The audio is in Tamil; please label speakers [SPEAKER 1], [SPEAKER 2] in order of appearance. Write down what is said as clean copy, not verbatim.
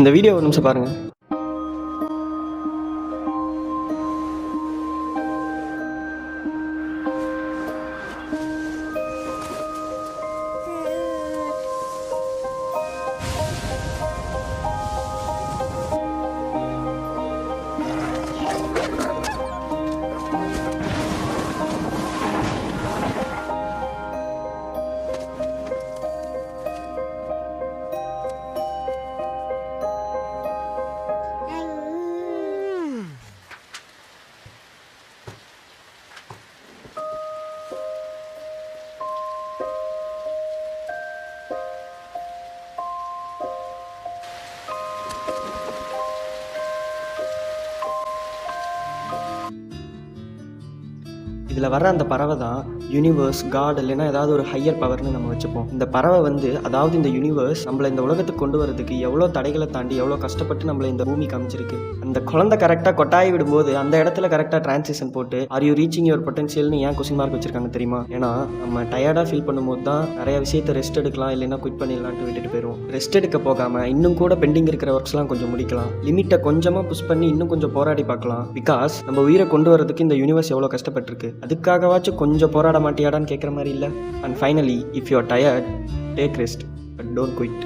[SPEAKER 1] இந்த வீடியோ ஒரு நிமிஷம் பாருங்கள். இதில் வர அந்த பறவை தான் யூனிவர்ஸ், காட் இல்லைன்னா ஏதாவது ஒரு ஹையர் பவர்னு நம்ம வச்சுப்போம். இந்த பறவை அதாவது இந்த யூனிவர்ஸ் நம்மளை இந்த உலகத்துக்கு கொண்டு வரதுக்கு எவ்வளோ தடைகளை தாண்டி எவ்வளோ கஷ்டப்பட்டு நம்மளை இந்த பூமி காமிச்சிருக்கு. அந்த குழந்தை கரெக்டாக கொட்டாய் விடும்போது அந்த இடத்துல கரெக்டாக டிரான்சிஷன் போட்டு ஆர் யூ ரீச்சிங் யுவர் பொட்டன்ஷியல்னு ஏன் கொஸ்டின் மார்க் வச்சிருக்காங்க தெரியுமா? ஏன்னா நம்ம டயர்டாக ஃபீல் பண்ணும்போது தான் நிறைய விஷயத்தை ரெஸ்ட் எடுக்கலாம், இல்லைன்னா குவிட் பண்ணிடலான்ட்டு விட்டுட்டு போயிடும். ரெஸ்ட் எடுக்க போகாமல் இன்னும் கூட பெண்டிங் இருக்கிற ஒர்க்ஸ்லாம் கொஞ்சம் முடிக்கலாம், லிமிட்டை கொஞ்சமாக புஷ் பண்ணி இன்னும் கொஞ்சம் போராடி பார்க்கலாம். பிகாஸ் நம்ம உயிரை கொண்டு வரதுக்கு இந்த யூனிவர்ஸ் எவ்வளோ கஷ்டப்பட்டிருக்கு. அதுக்காகவாச்சும் கொஞ்சம் போராட மாட்டியாடான்னு கேட்குற மாதிரி இல்லை. And finally, if you are tired, take rest, but don't quit.